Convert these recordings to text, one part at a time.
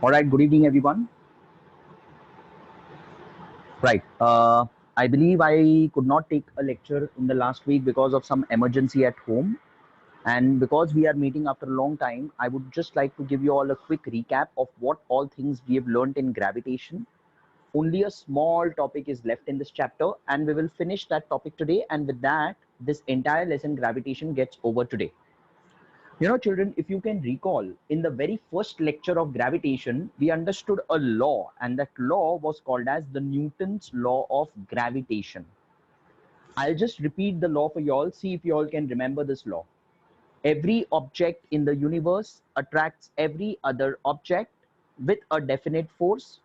All right, good evening, everyone. Right. I believe I could not take a lecture in the last week because of some emergency at home. And because we are meeting after a long time, I would just like to give you all a quick recap of what all things we have learned in gravitation. Only a small topic is left in this chapter, and we will finish that topic today. And with that, this entire lesson, gravitation, gets over today. You know, children, if you can recall, in the very first lecture of gravitation, we understood a law, and that law was called as the Newton's law of gravitation. I'll just repeat the law for y'all, see if y'all can remember this law. Every object in the universe attracts every other object with a definite force.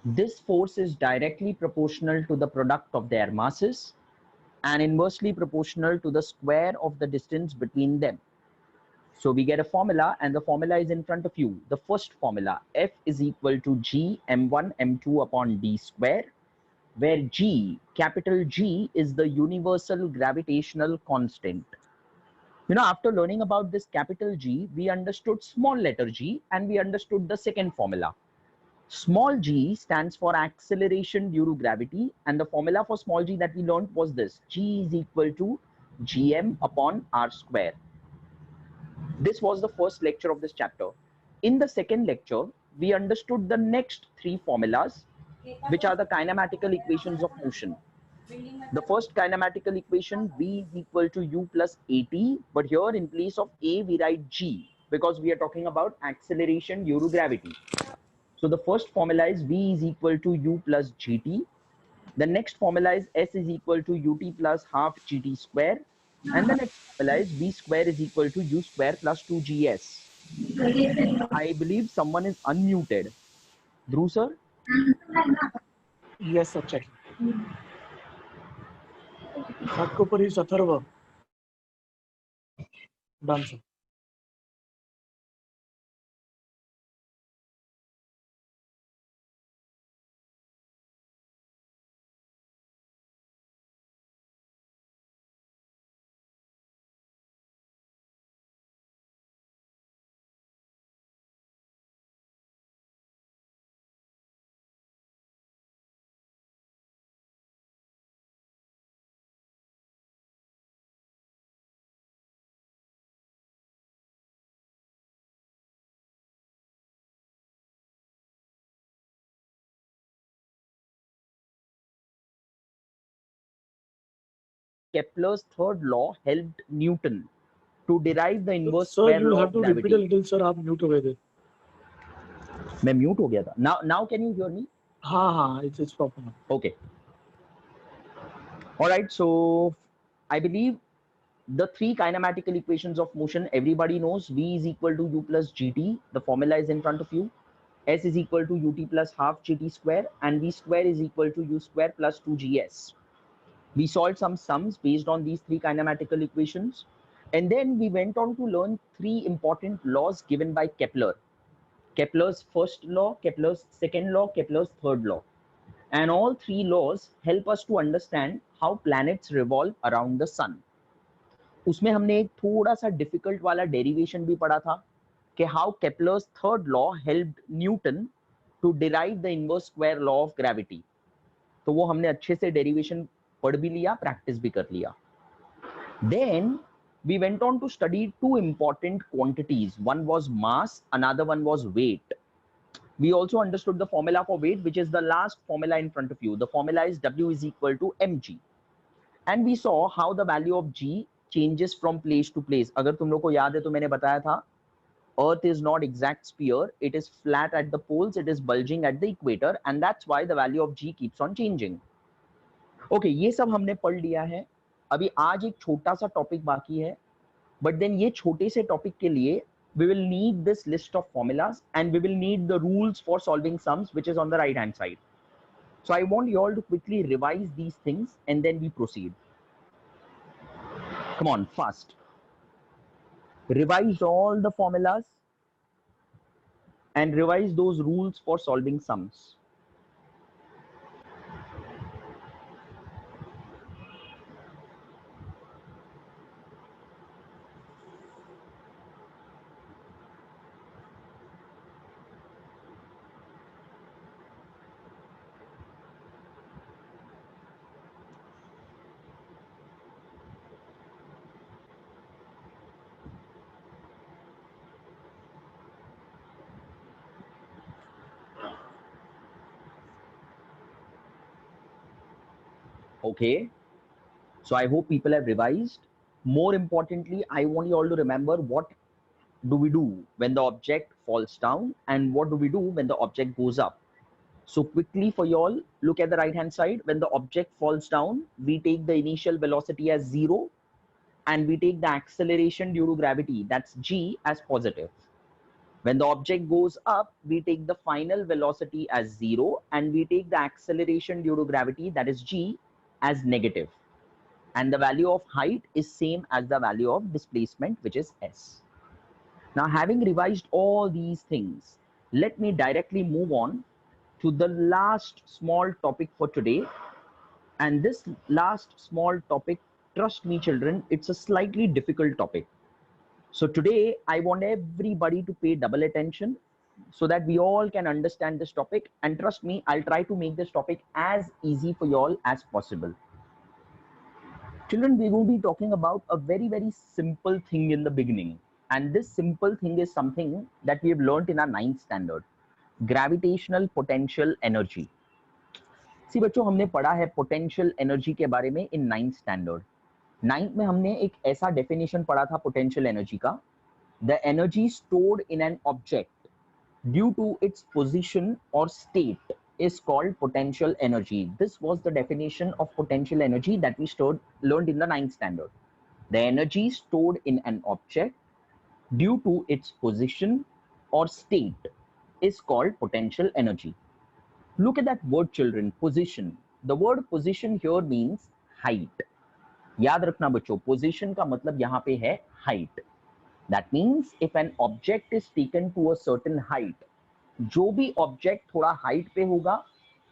This force is directly proportional to the product of their masses and inversely proportional to the square of the distance between them. So we get a formula, and the formula is in front of you. The first formula, F is equal to G m1 m2 upon d square, where G, capital G, is the universal gravitational constant. You know, after learning about this capital G, we understood small letter g, and we understood the second formula. Small g stands for acceleration due to gravity, and the formula for small g that we learned was this: G is equal to gm upon r square. This was the first lecture of this chapter. In the second lecture, we understood the next three formulas, which are the kinematical equations of motion. The first kinematical equation, V is equal to U plus AT, but here in place of A, we write G, because we are talking about acceleration due to gravity. So the first formula is V is equal to U plus GT. The next formula is S is equal to UT plus half GT square. And the next formula is V square is equal to U square plus 2GS. I believe someone is unmuted. Dhruv sir? Yes, sir. Check. सात के ऊपर ही Atharva. Done, sir. Kepler's third law helped Newton to derive the inverse Sir, square you law have of to repeat a gravity. little, sir. आप mute हो गए थे. मैं mute हो गया था. Now can you hear me? हाँ, it's proper now. Okay. All right. So I believe the three kinematical equations of motion everybody knows. V is equal to U plus GT. The formula is in front of you. S is equal to UT plus half GT square, and V square is equal to U square plus 2GS. We solved some sums based on these three kinematical equations. And then we went on to learn three important laws given by Kepler. Kepler's first law, Kepler's second law, Kepler's third law. And all three laws help us to understand how planets revolve around the sun. उसमें हमने एक थोड़ा सा difficult वाला derivation भी पढ़ा था कि how Kepler's third law helped Newton to derive the inverse square law of gravity. तो वो हमने अच्छे से डेरिवेशन पढ़ भी लिया, प्रैक्टिस भी कर लिया. Then we went on to study two important quantities. One was mass, another one was weight. We also understood the formula for weight, which is the last formula in front of you. The formula is W is equal to mg. And we saw how the value of g changes from place to place. अगर तुम लोग को याद है तो मैंने बताया था, Earth is not exact sphere, it is flat at the poles, it is bulging at the equator, and that's why the value of g keeps on changing. Okay, ये सब हमने पढ़ लिया है. अभी आज एक छोटा सा टॉपिक बाकी है, but then ये छोटे से टॉपिक के लिए we will need this list of formulas, and we will need the rules for solving sums, which is on the right hand side. So I want you all to quickly revise these things and then we proceed. Come on, fast. Revise all the formulas and revise those rules for solving sums. Okay. So I hope people have revised. More importantly, I want you all to remember what do we do when the object falls down and what do we do when the object goes up. So quickly for you all, look at the right hand side. When the object falls down, we take the initial velocity as 0 and we take the acceleration due to gravity, that's g, as positive. When the object goes up, we take the final velocity as 0 and we take the acceleration due to gravity, that is g, as negative. And the value of height is same as the value of displacement, which is s. Now, having revised all these things, let me directly move on to the last small topic for today. And this last small topic, trust me children, it's a slightly difficult topic. So today I want everybody to pay double attention so that we all can understand this topic. And trust me, I'll try to make this topic as easy for you all as possible. Children, we will be talking about a very, very simple thing in the beginning. And this simple thing is something that we have learned in our 9th standard, gravitational potential energy. सी बच्चों, हमने पढ़ा है potential energy के बारे में इन 9th standard. 9th में हमने एक ऐसा डेफिनेशन पढ़ा था पोटेंशियल एनर्जी का, the energy stored in an object due to its position और state is called potential energy. This was the definition of potential energy that we learned in the 9th standard. The energy stored in an object due to its position or state is called potential energy. Look at that word children, position. The word position here means height. याद रखना बच्चों, position का मतलब यहाँ पे है height. That means if an object is taken to a certain height, जो भी ऑब्जेक्ट थोड़ा हाइट पे होगा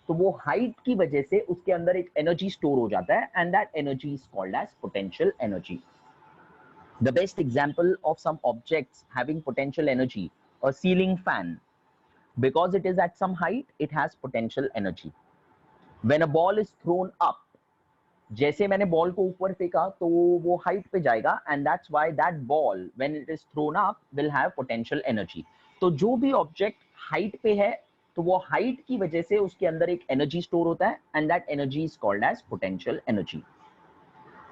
तो वो हाइट की वजह से उसके अंदर एक एनर्जी स्टोर हो जाता है and that energy is called as potential energy. The best example of some objects having potential energy, a ceiling fan, because it is at some height it has potential energy. When a ball is thrown up, जैसे मैंने ball को ऊपर फेंका तो वो height पे जाएगा and that's why that ball when it is thrown up will have potential energy. तो जो भी ऑब्जेक्ट हाइट पे है तो वो हाइट की वजह से उसके अंदर एक एनर्जी स्टोर होता है and that energy is called as potential energy.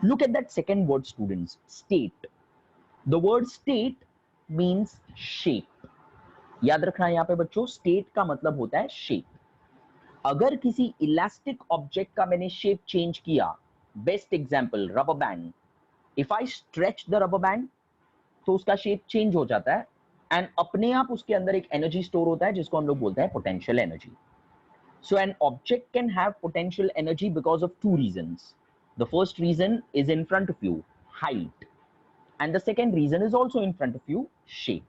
Look at that second word students, state. The word state means shape. याद रखना यहाँ पे बच्चों, स्टेट का मतलब होता है शेप. अगर किसी इलास्टिक ऑब्जेक्ट का मैंने शेप चेंज किया, best example rubber band, if I stretch the rubber band तो उसका शेप चेंज हो जाता है एंड अपने आप उसके अंदर एक एनर्जी स्टोर होता है जिसको हम लोग बोलते हैं potential energy. So an object can have potential energy because of two reasons. The first reason is in front of you, height, and the second reason is also in front of you, shape.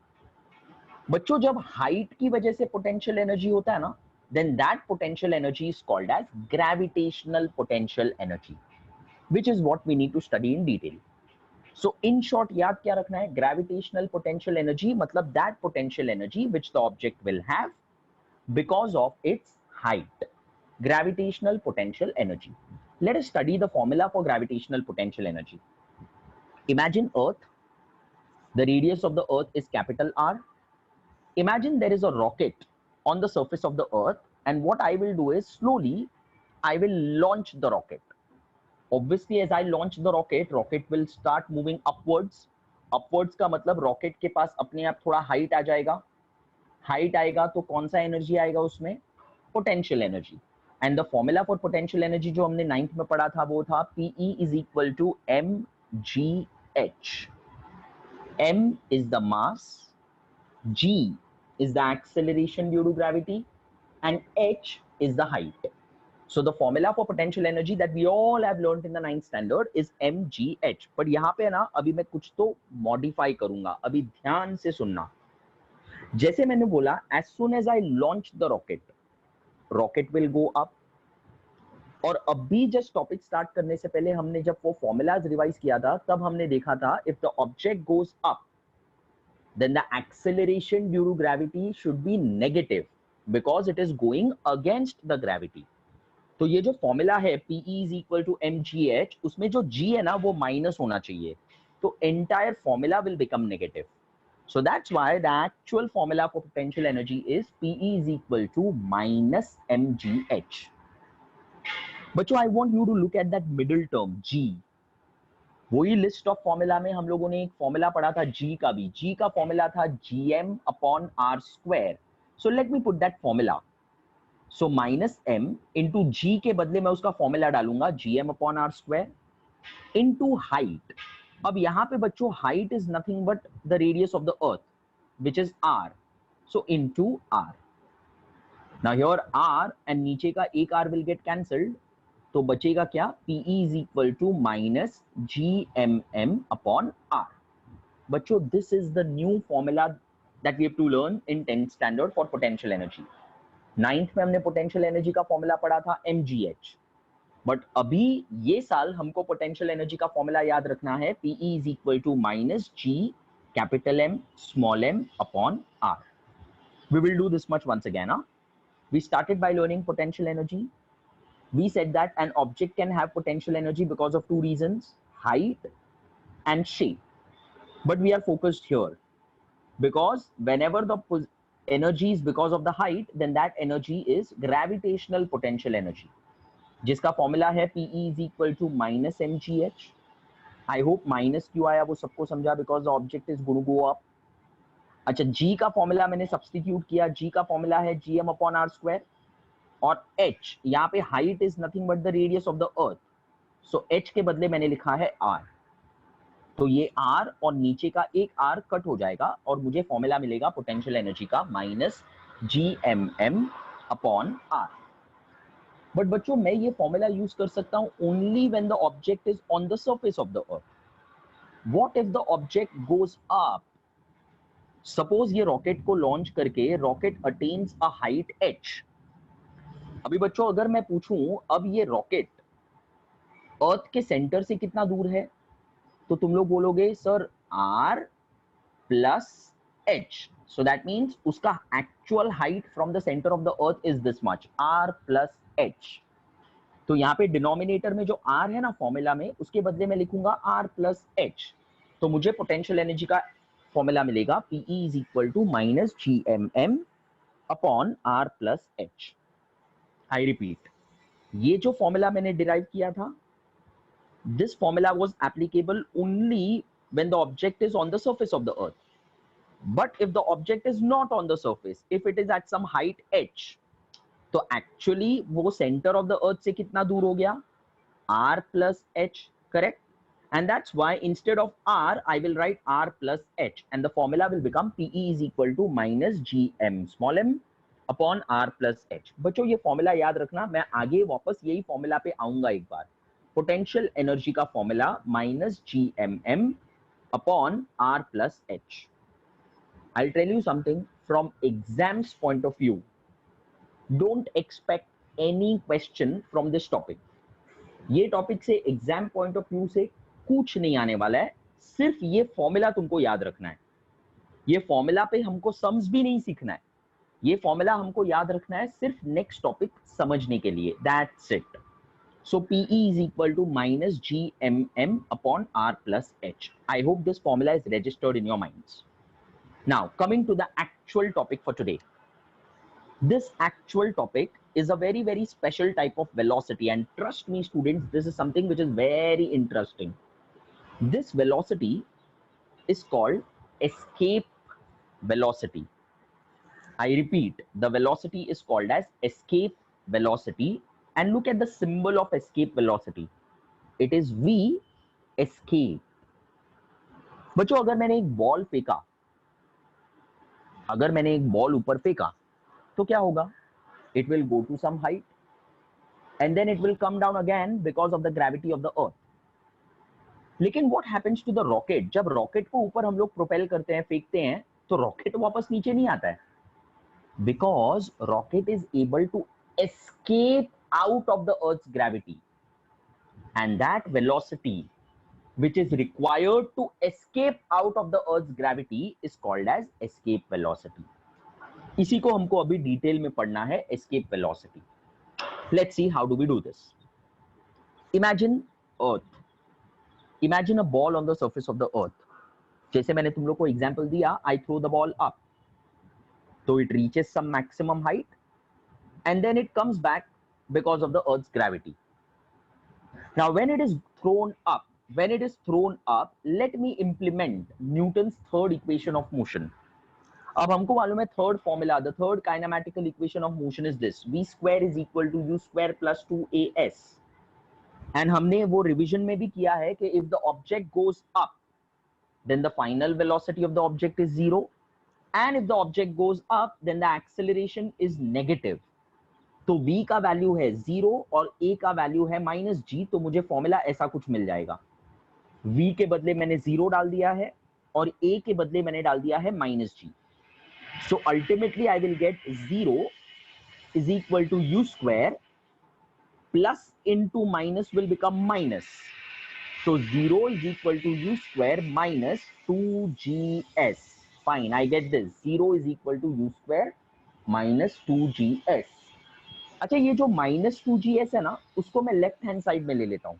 बच्चों, जब height की वजह से potential energy होता है ना, then that potential energy is called as gravitational potential energy, which is what we need to study in detail. So in short, याद क्या रखना है, gravitational potential energy मतलब that potential energy which the object will have because of its height. Gravitational potential energy. Let us study the formula for gravitational potential energy. Imagine Earth. The radius of the Earth is capital R. Imagine there is a rocket on the surface of the earth and what I will do is slowly I will launch the rocket. Obviously as I launch the rocket, rocket will start moving upwards. Upwards का मतलब rocket के पास अपने आप थोड़ा height आ जाएगा. Height आएगा तो कौन सा energy आएगा उसमें? Potential energy. And the formula for potential energy जो हमने 9th में पढ़ा था वो था PE is equal to mgh. M is the mass, G is the acceleration due to gravity and h is the height. So the formula for potential energy that we all have learned in the 9th standard is mgh. But यहाँ पे ना अभी मैं कुछ तो modify करूंगा, अभी ध्यान से सुनना. जैसे मैंने बोला, as soon as I launch the rocket, rocket will go up. और अभी जस्ट टॉपिक स्टार्ट करने से पहले हमने जब वो फॉर्मूलाज रिवाइज किया था तब हमने देखा था if the object goes up then the acceleration due to gravity should be negative because it is going against the gravity. तो ये जो फॉर्मूला है PE is equal to mgh, उसमें जो g है ना वो माइनस होना चाहिए, तो entire formula will become negative. So that's why the actual formula for potential energy is PE is equal to minus mgh. बच्चों I want you to look at that middle term g. वही list of formula में हम लोगों ने एक formula पढ़ा था जी का भी. जी का फॉर्मूला था gm upon r square. So let me put that formula. So minus m into g के बदले मैं उसका फॉर्मूला डालूंगा gm upon r square into height. अब यहां पे बच्चों height is nothing but the radius of the earth which is r. So into r. Now here r and नीचे का एक आर विल गेट कैंसल्ड. तो बचेगा क्या? PE is equal to minus GMM upon R. बच्चों this is the new formula that we have to learn in 10th standard for potential energy. 9th में हमने potential energy का formula पढ़ा था mgh. But अभी ये साल हमको पोटेंशियल एनर्जी का फॉर्मूला याद रखना है. PE is equal to minus G capital M small m upon R. We will do this much once again. We started by learning potential energy. We said that an object can have potential energy because of two reasons, height and shape. But we are focused here because whenever the energy is because of the height, then that energy is gravitational potential energy, जिसका formula है PE is equal to minus mgh. I hope minus क्यों आया वो सबको समझा, because the object is going to go up. अच्छा, G का formula मैंने सब्स्टिट्यूट किया. G का फॉर्मूला है gm अपॉन आर स्क्वायर. और h यहाँ पे height is nothing but the radius of the earth. So h के बदले मैंने लिखा है r. तो ये r और नीचे का एक r कट हो जाएगा और मुझे फॉर्मूला मिलेगा पोटेंशियल एनर्जी का minus GMM upon r. But बच्चों मैं ये फॉर्मूला यूज कर सकता हूं only when the object is on the surface of the earth. What if the object goes up? Suppose ये रॉकेट को लॉन्च करके rocket attains a height h. अभी बच्चों अगर मैं पूछूं अब ये रॉकेट अर्थ के सेंटर से कितना दूर है, तो तुम लोग बोलोगे sir r plus h. So that means उसका actual height from the centre of the earth is this much, r plus h. तो यहाँ पे डिनोमिनेटर में जो r है ना फॉर्मूला में, उसके बदले में लिखूंगा r प्लस h. तो मुझे पोटेंशियल एनर्जी का फॉर्मूला मिलेगा PE is equal to minus GMM upon r plus h. I repeat, ये जो फॉर्मूला मैंने डिराइव किया था, this formula was applicable only when the object is on the surface of the earth. But if the object is not on the surface, if it is at some height h, तो actually वो center of the earth से कितना दूर हो गया? r plus h, correct? And that's why instead of r, I will write r plus h, and the formula will become PE is equal to minus GM small m upon r plus h. बच्चों ये formula याद रखना, मैं आगे वापस यही formula पे आऊंगा एक बार. पोटेंशियल एनर्जी का formula minus GMM upon r plus h. I'll tell you something from exams point of view. Don't expect any question from this topic. ये टॉपिक से एग्जाम पॉइंट ऑफ व्यू से कुछ नहीं आने वाला है, सिर्फ ये फॉर्मूला तुमको याद रखना है. ये फॉर्मूला पे हमको सम्स भी नहीं सीखना है, ये फॉर्मूला हमको याद रखना है सिर्फ नेक्स्ट टॉपिक समझने के लिए. That's it. So PE is equal to minus GMM upon R plus H. I hope this formula is registered in your minds. Now coming to the actual topic for today. This actual topic is a very, very special type of velocity, and trust me students, this is something which is very interesting. This velocity is called escape velocity. I repeat, the velocity is called as escape velocity, and look at the symbol of escape velocity. It is V, escape. बच्चों अगर मैंने एक ball फेंका, अगर मैंने एक ball ऊपर फेंका तो क्या होगा? It will go to some height and then it will come down again because of the gravity of the earth. लेकिन what happens to the rocket? जब रॉकेट को ऊपर हम लोग प्रोपेल करते हैं, फेंकते हैं, तो रॉकेट वापस नीचे नहीं आता है. Because rocket is able to escape out of the Earth's gravity, and that velocity which is required to escape out of the Earth's gravity is called as escape velocity. इसी को हमको अभी डिटेल में पढ़ना है, escape velocity. Let's see how do we do this. Imagine Earth. Imagine a ball on the surface of the Earth. जैसे मैंने तुम लोग को एग्जांपल दिया, I throw the ball up. So it reaches some maximum height and then it comes back because of the Earth's gravity. Now when it is thrown up, let me implement Newton's third equation of motion. अब हमको मालूम है third formula, the third kinematical equation of motion is this, v square is equal to u square plus 2as. And हमने वो revision में भी किया है कि if the object goes up then the final velocity of the object is zero, and if the object goes up then the acceleration is negative. तो v का value है 0 और a का वैल्यू है -g, तो मुझे फॉर्मूला ऐसा कुछ मिल जाएगा, v के बदले मैंने 0 डाल दिया है और a के बदले मैंने डाल दिया है -g. So ultimately I will get 0 is equal to u square plus into minus will become minus. So 0 is equal to u square minus 2gs. Fine, I get this. 0 is equal to u square minus 2gs. अच्छा, ये जो minus 2gs है ना, उसको मैं left hand side में ले लेता हूँ,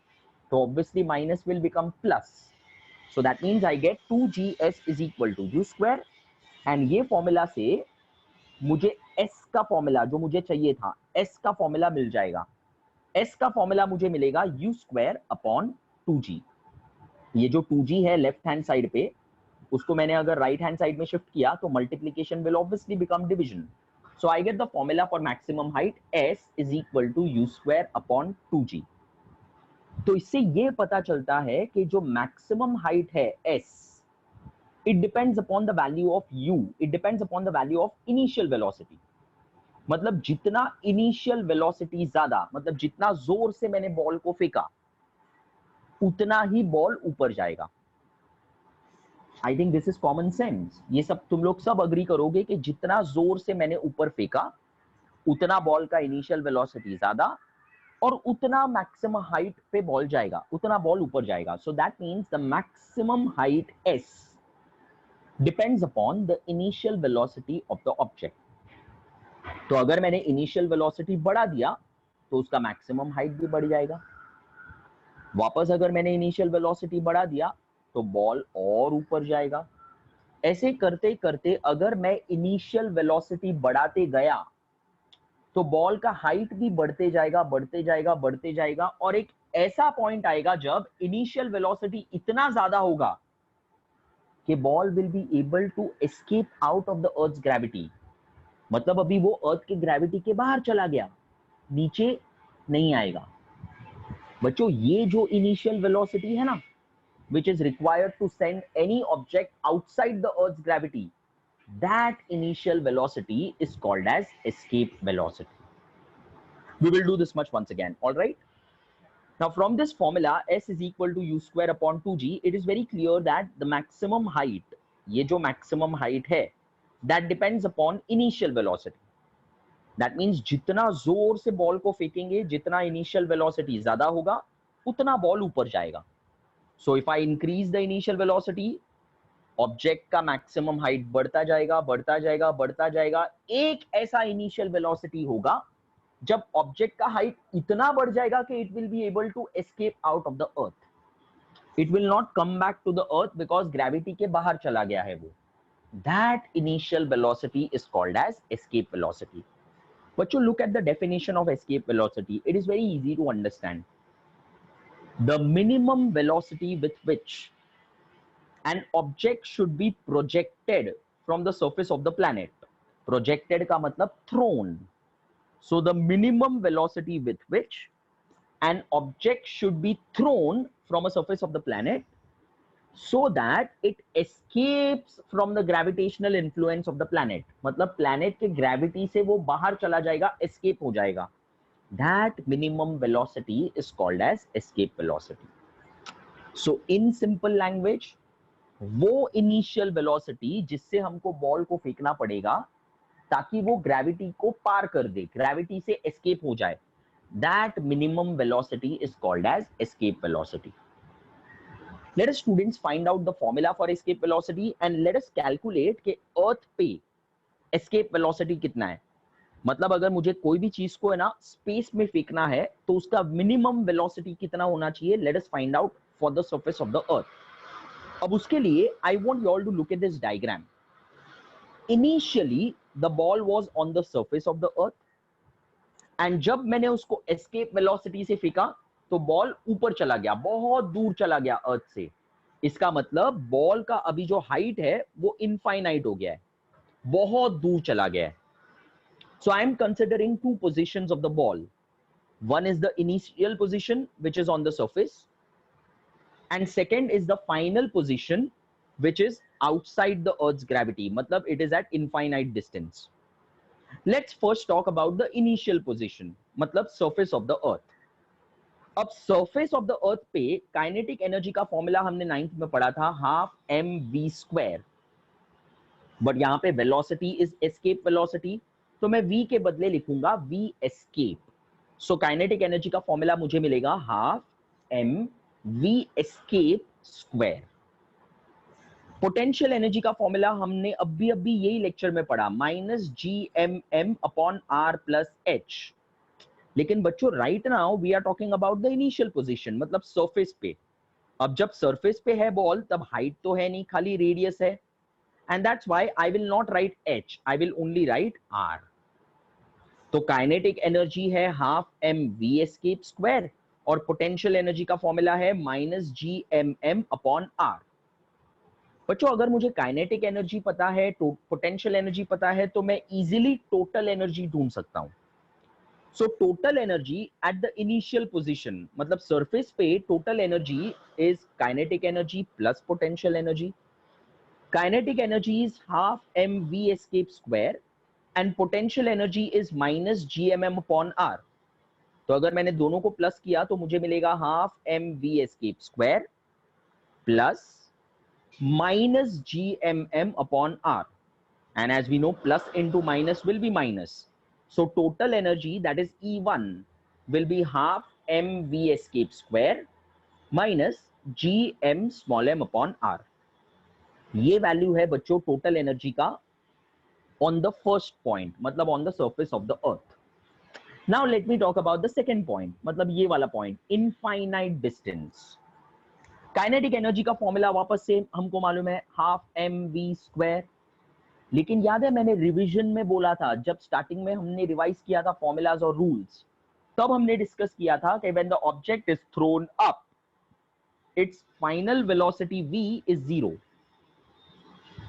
तो obviously minus will become plus. So that means I get 2gs is equal to u square. And ये फॉर्मूला से मुझे s का फॉर्मूला जो मुझे चाहिए था, s का फॉर्मूला मिल जाएगा. s का फॉर्मूला मुझे मिलेगा u स्क्वायर अपॉन 2g. ये जो 2g है लेफ्ट हैंड साइड पे, उसको मैंने अगर राइट हैंड साइड में शिफ्ट किया तो multiplication will obviously become division. So I get the formula for maximum height, s is equal to u square upon 2g. तो इससे ये पता चलता है कि जो मैक्सिमम हाइट है s, it depends upon the value of u, it depends upon the value of initial velocity. मतलब जितना इनिशियल वेलोसिटी ज्यादा, मतलब जितना जोर से मैंने बॉल को फेंका उतना ही बॉल ऊपर जाएगा. I think this is common sense. ये सब तुम लोग सब अग्री करोगे कि जितना जोर से मैंने ऊपर फेंका उतना बॉल का इनिशियल वेलोसिटी ज्यादा और उतना मैक्सिमम हाइट पे बॉल जाएगा, उतना बॉल ऊपर जाएगा. सो that means the maximum height s depends upon the initial velocity of the object. तो अगर मैंने इनिशियल वेलोसिटी बढ़ा दिया तो उसका मैक्सिमम हाइट भी बढ़ जाएगा. वापस अगर मैंने इनिशियल वेलोसिटी बढ़ा दिया तो बॉल और ऊपर जाएगा. ऐसे करते करते अगर मैं इनिशियल वेलोसिटी बढ़ाते गया तो बॉल का हाइट भी बढ़ते जाएगा, बढ़ते जाएगा, बढ़ते जाएगा, और एक ऐसा पॉइंट आएगा जब इनिशियल वेलोसिटी इतना ज्यादा होगा कि ball will be able to escape out of the earth's gravity. मतलब अभी वो अर्थ के ग्रेविटी के बाहर चला गया, नीचे नहीं आएगा. बच्चों, ये जो इनिशियल वेलोसिटी है ना, which is required to send any object outside the earth's gravity, that initial velocity is called as escape velocity. We will do this much once again. All right. Now from this formula s is equal to u square upon 2g, it is very clear that the maximum height, ये जो maximum height है, that depends upon initial velocity. That means जितना जोर से ball को फेंकेंगे, जितना initial velocity ज्यादा होगा उतना बॉल ऊपर जाएगा. So if I increase the initial velocity, object का मैक्सिमम हाइट बढ़ता जाएगा, बढ़ता जाएगा, बढ़ता जाएगा. एक ऐसा इनिशियल वेलोसिटी होगा जब ऑब्जेक्ट का हाइट इतना बढ़ जाएगा कि it will be able to escape out of the earth. It will not come back to the earth because gravity के बाहर चला गया है वो. That initial velocity is called as escape velocity. बच्चों, look at the definition of escape velocity. It is very easy to understand. The minimum velocity with which an object should be projected from the surface of the planet. Projected का मतलब thrown. So the minimum velocity with which an object should be thrown from a surface of the planet so that it escapes from the gravitational influence of the planet. मतलब planet के gravity से वो बाहर चला जाएगा, escape हो जाएगा. That minimum velocity is called as escape velocity. So in simple language, वो इनिशियल वेलोसिटी जिससे हमको बॉल को फेंकना पड़ेगा ताकि वो ग्रेविटी को पार कर दे, ग्रेविटी से एस्केप हो जाए, that minimum velocity is called as escape velocity. Let us students find out the formula for escape velocity and let us calculate कि अर्थ पे एस्केप वेलोसिटी कितना है. मतलब अगर मुझे कोई भी चीज को है ना स्पेस में फेंकना है तो उसका मिनिमम वेलोसिटी कितना होना चाहिए. Let us find out for the surface of the earth. अब उसके लिए I want you all to look at this diagram. Initially the ball was on the surface of the earth and जब मैंने उसको escape velocity से फेंका तो ball ऊपर चला गया, बहुत दूर चला गया अर्थ से। इसका मतलब बॉल का अभी जो हाइट है वो इनफाइनाइट हो गया है, बहुत दूर चला गया है। So I am considering two positions of the ball. One is the initial position which is on the surface, and second is the final position which is outside the earth's gravity, matlab it is at infinite distance. Let's first talk about the initial position, matlab surface of the earth. अब surface of the earth पे kinetic energy का formula हमने 9th में पढ़ा था, half mv square, but यहाँ पे velocity is escape velocity, तो मैं v के बदले लिखूंगा v escape. So kinetic energy का फॉर्मूला मुझे मिलेगा half m v escape square. Potential energy का फॉर्मूला हमने अभी यही लेक्चर में पढ़ा, minus GMM upon R plus H. लेकिन बच्चों right now we are talking about the initial position, मतलब सरफेस पे. अब जब सरफेस पे है बॉल तब हाइट तो है नहीं, खाली रेडियस है, and that's why I will not right H, I will only right R. तो काइनेटिक एनर्जी है हाफ mv escape स्क्वायर और पोटेंशियल एनर्जी का फॉर्मूला है माइनस GMM अपॉन R. बच्चों अगर मुझे काइनेटिक एनर्जी पता है, पोटेंशियल एनर्जी पता है, तो मैं इजीली टोटल एनर्जी ढूंढ सकता हूं. So total energy at the initial position, मतलब सरफेस पे total energy is kinetic energy plus potential energy. Kinetic energy is half mv escape square and potential energy is minus GMM upon R. तो अगर मैंने दोनों को plus किया तो मुझे मिलेगा half mv escape square plus minus GMM upon R, and as we know plus into minus will be minus, so total energy that is E1 will be half mv escape square minus gm small m upon R. ये value है बच्चों total energy का on the first point, मतलब on the surface of the earth. Now let me talk about the second point, मतलब ये वाला point, infinite distance. Kinetic energy का formula वापस से हमको मालूम है हाफ mv स्क्वायर, लेकिन याद है मैंने रिवीजन में बोला था, जब स्टार्टिंग में हमने रिवाइज किया था फॉर्मूलाज और रूल्स, तब हमने डिस्कस किया था कि when the object is thrown up it's final velocity v is 0.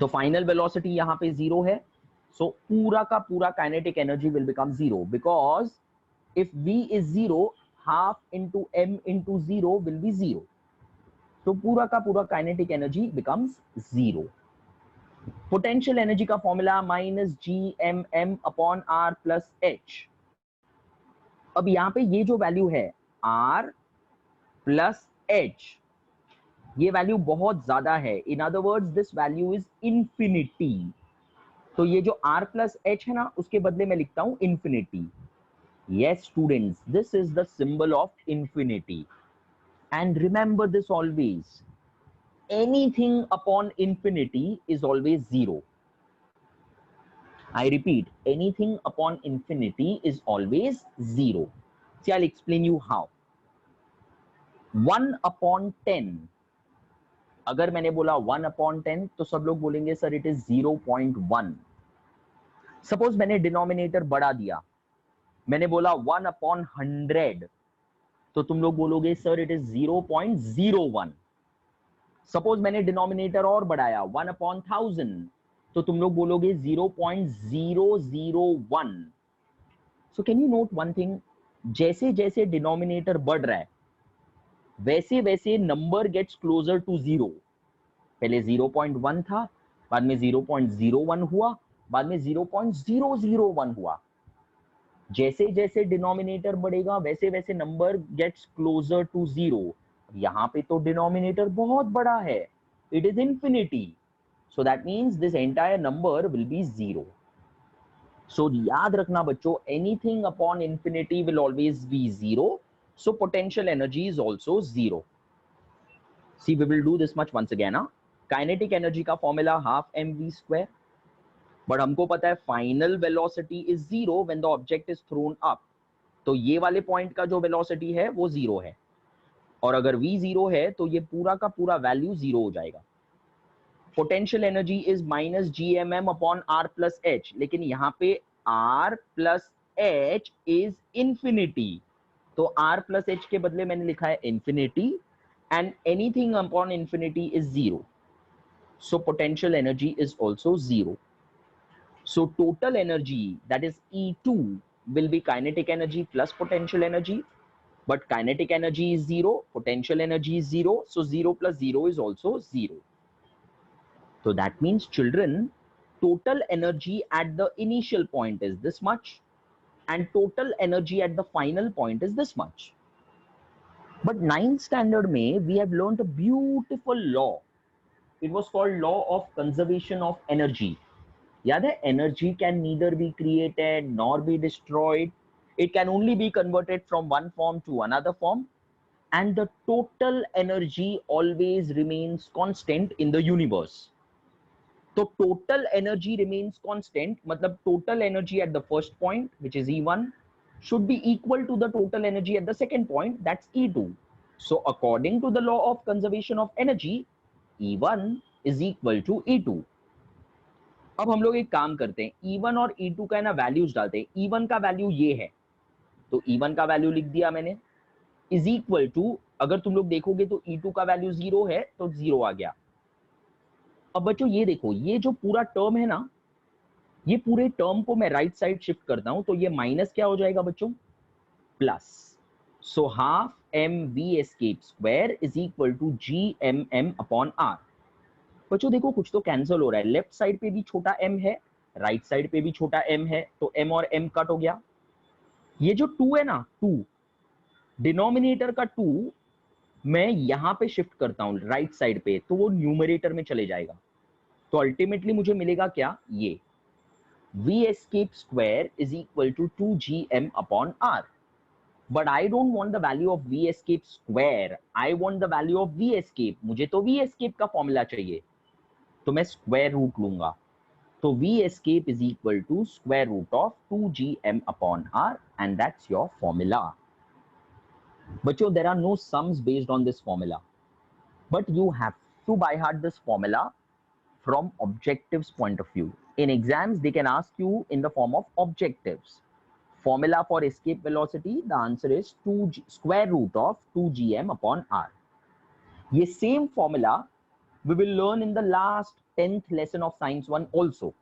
तो फाइनल वेलोसिटी यहां पे 0 है, सो पूरा का पूरा kinetic energy will become 0, because if v is 0 half into m into 0 will be 0. तो पूरा का पूरा kinetic energy becomes 0. Potential energy का formula minus GMM upon R plus H. अब यहां पे ये जो वैल्यू है R प्लस H, ये वैल्यू बहुत ज्यादा है. In other words this value is infinity. तो ये जो R प्लस H है ना, उसके बदले में लिखता हूं infinity. Yes students, this is the symbol of infinity. And remember this always, anything upon infinity is always 0. I repeat, anything upon infinity is always 0. See, I'll explain you how. 1 upon 10, अगर मैंने बोला 1 upon 10 तो सब लोग बोलेंगे sir it is 0.1. Suppose मैंने denominator बढ़ा दिया, मैंने बोला 1 upon 100, तो तुम लोग बोलोगे सर इट इज 0.01. सपोज मैंने डिनोमिनेटर और बढ़ाया 1 upon 1000, तो तुम लोग बोलोगे 0.001. So can you note one thing, जैसे जैसे डिनोमिनेटर बढ़ रहा है वैसे वैसे नंबर गेट्स क्लोजर टू 0. पहले 0.1 था, बाद में 0.01 हुआ, बाद में 0.001 हुआ. जैसे जैसे डिनोमिनेटर बढ़ेगा वैसे वैसे नंबर गेट्स क्लोजर टू 0. यहां पे तो डिनोमिनेटर बहुत बड़ा है, it is infinity, so that means this entire number will be 0. So याद रखना बच्चों, anything upon infinity will always be 0, so potential energy is also 0. See we will do this much once again. Kinetic energy का formula half mv square, but हमको पता है final velocity is 0 when the object is thrown up. तो ये वाले point का जो velocity है वो 0 है, और अगर v 0 है तो ये पूरा का पूरा वैल्यू 0 हो जाएगा. Potential energy is minus GMM upon R plus H, लेकिन यहाँ पे R plus H is infinity, तो r plus h के बदले मैंने लिखा है infinity and anything upon infinity is zero. So potential energy is also zero. So total energy, that is E2, will be kinetic energy plus potential energy. But kinetic energy is zero, potential energy is zero. So 0 plus 0 is also 0. So that means, children, total energy at the initial point is this much, and total energy at the final point is this much. But 9th standard mein, we have learned a beautiful law. It was called law of conservation of energy. याद है, energy can neither be created nor be destroyed. It can only be converted from one form to another form, and the total energy always remains constant in the universe. So total energy remains constant, matlab total energy at the first point, which is E1, should be equal to the total energy at the second point, that's E2. So according to the law of conservation of energy, E1 is equal to E2. अब हम लोग एक काम करते हैं, E1 और E2 का ना वैल्यूज डालते हैं. E1 का वैल्यू ये है, तो E1 का वैल्यू लिख दिया मैंने, इज इक्वल टू, अगर तुम लोग देखोगे तो E2 का वैल्यू 0 है, तो 0 आ गया. अब बच्चों ये देखो, ये जो पूरा टर्म है ना, ये पूरे टर्म को मैं राइट साइड शिफ्ट करता हूं, तो ये माइनस क्या हो जाएगा बच्चों, plus. So half M V escape square is equal to G M M upon R. बच्चों देखो, कुछ तो कैंसिल हो रहा है, लेफ्ट साइड पे भी छोटा m है, राइट साइड पे भी छोटा m है, तो m और m कट हो गया. ये जो 2 है ना, 2 डिनोमिनेटर का 2 मैं यहां पे शिफ्ट करता हूं राइट साइड पे, तो वो न्यूमरेटर में चले जाएगा. तो अल्टीमेटली मुझे मिलेगा क्या, ये v escape square is equal to 2gm upon r. But I don't want the value of v escape square, I want the value of v escape. मुझे तो v escape का फॉर्मूला चाहिए, तो मैं स्क्वायर रूट लूंगा. तो v escape is equal to square root of 2gm upon r, and that's your formula. बच्चों, there are no sums based on this formula, but you have to by heart this formula from objectives point of view. In exams, they can ask you in the form of objectives. Formula for escape velocity, the answer is square root of 2gm upon r. ये same formula we will learn in the last 10th lesson of science 1 also.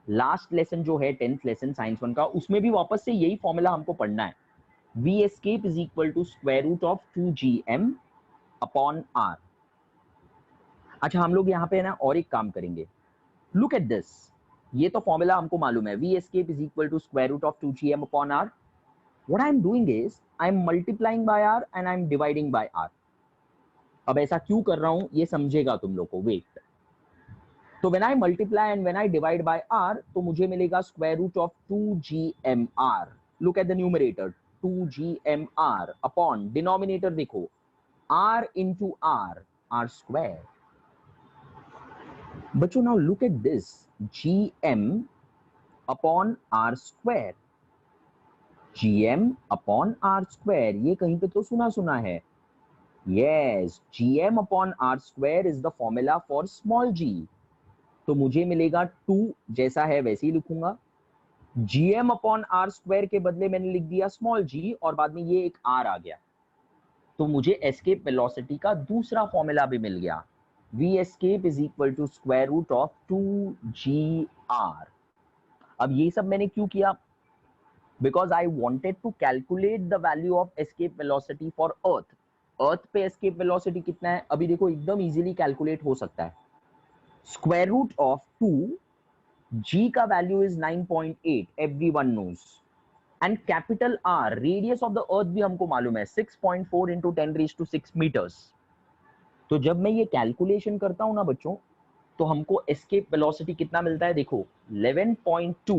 Last lesson जो है 10th lesson science 1 का, उसमें भी वापस से यही formula हमको पढ़ना है. V escape is equal to square root of 2gm upon r. अच्छा, हम लोग यहाँ पे ना और एक काम करेंगे. Look at this. ये तो फॉर्मूला हमको मालूम है, V escape is equal to square root of 2gm upon r. What I am doing is I am multiplying by r and I am dividing by r. अब ऐसा क्यों कर रहा हूं ये समझेगा तुम लोग को. वेट. तो when I multiply and when I divide by r, तो मुझे मिलेगा square root of 2gmr. Look at the numerator, 2gmr upon denominator देखो, r into r square. बच्चों, now look at this, gm upon r square. gm upon r square, ये कहीं पे तो सुना है. Yes, gm upon r square is the formula for small g. तो मुझे मिलेगा 2, जैसा है वैसे ही लिखूंगा. gm upon r square के बदले मैंने लिख दिया small g, और बाद में ये एक r आ गया, तो मुझे escape velocity का दूसरा फॉर्मूला भी मिल गया. v escape is equal to square root of 2gr. अब ये सब मैंने क्यों किया, because I wanted to calculate the value of escape velocity for earth. अर्थ पे एस्केप वेलोसिटी कितना है, अभी देखो एकदम इजीली कैलकुलेट हो सकता है. स्क्वायर रूट ऑफ 2, g का value is 9.8, everyone knows. And capital R, radius of the earth भी हमको मालूम है, 6.4 into 10⁶ मीटर्स. तो जब मैं ये कैलकुलेशन करता हूं ना बच्चों, तो हमको एस्केप वेलोसिटी कितना मिलता है, देखो 11.2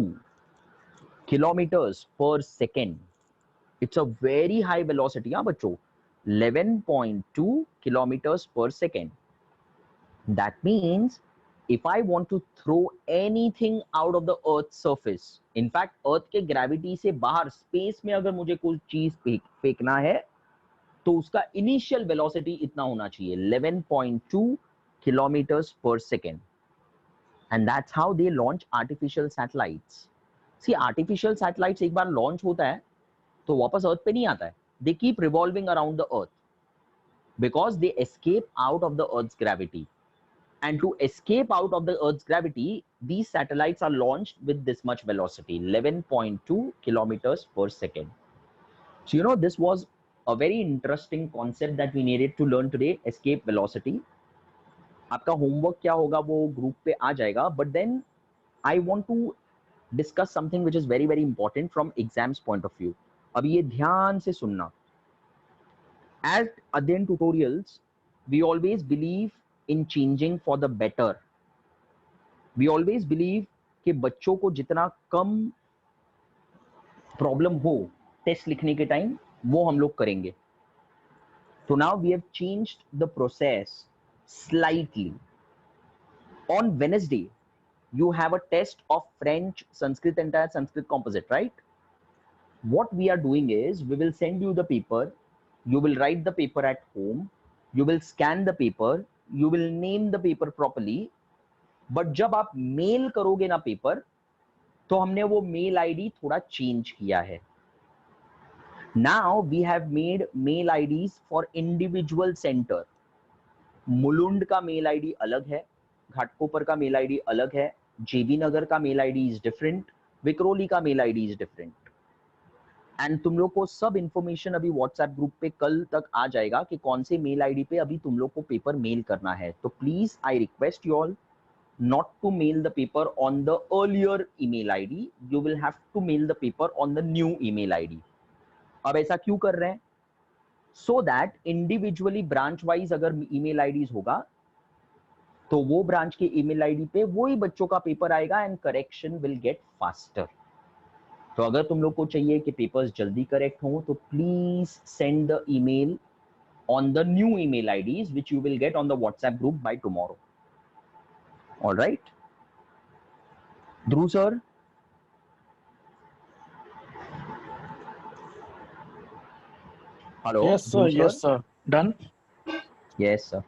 किलोमीटर्स पर second. It's a very high velocity. हाँ बच्चों, 11.2 kilometers per second. That means if I want to throw anything out of the earth's surface, in fact earth के gravity से बाहर space में अगर मुझे कोई चीज फेंकना है, तो उसका initial velocity इतना होना चाहिए, 11.2 kilometers per second. And that's how they launch artificial satellites. See, artificial satellites एक बार launch होता है तो वापस अर्थ पे नहीं आता है. they keep revolving around the earth because they escape out of the earth's gravity. And to escape out of the earth's gravity, these satellites are launched with this much velocity, 11.2 kilometers per second. So this was a very interesting concept that we needed to learn today, escape velocity. आपका homework क्या होगा वो group पे आ जाएगा, but then I want to discuss something which is very very important from exams point of view. अब ये ध्यान से सुनना. At Adyan Tutorials, we always believe in changing for the better. We always believe कि बच्चों को जितना कम problem हो टेस्ट लिखने के टाइम वो हम लोग करेंगे. So now we have changed the process slightly. On Wednesday, you have a test of French, Sanskrit, entire Sanskrit composite, right? What we are doing is we will send you the paper. You will write the paper at home. You will scan the paper. You will name the paper properly. But जब आप mail करोगे ना paper, तो हमने वो mail ID थोड़ा change किया है. Now we have made mail IDs for individual center. Mulund का मेल आईडी अलग है, घाटकोपर का मेल आईडी अलग है, जेबी नगर का mail ID is different, Vikhroli का mail ID is different. And तुम लोग को सब इंफॉर्मेशन अभी व्हाट्सएप ग्रुप पे कल तक आ जाएगा कि कौन से मेल आईडी पे अभी तुम लोग को पेपर मेल करना है. तो please I request you all not to mail the paper on the earlier email ID. You will have to mail the paper on the new email ID. अब ऐसा क्यों कर रहे हैं? So that individually branch wise अगर email IDs होगा तो वो ब्रांच के email ID पे वही बच्चों का पेपर आएगा and correction will get faster. तो अगर तुम लोग को चाहिए कि पेपर्स जल्दी करेक्ट हो तो please send the email on the new email IDs which you will get on the WhatsApp group by tomorrow. All right, Dhruv sir. Hello. Yes, sir. Dhruv Yes, sir. Done. Yes, sir.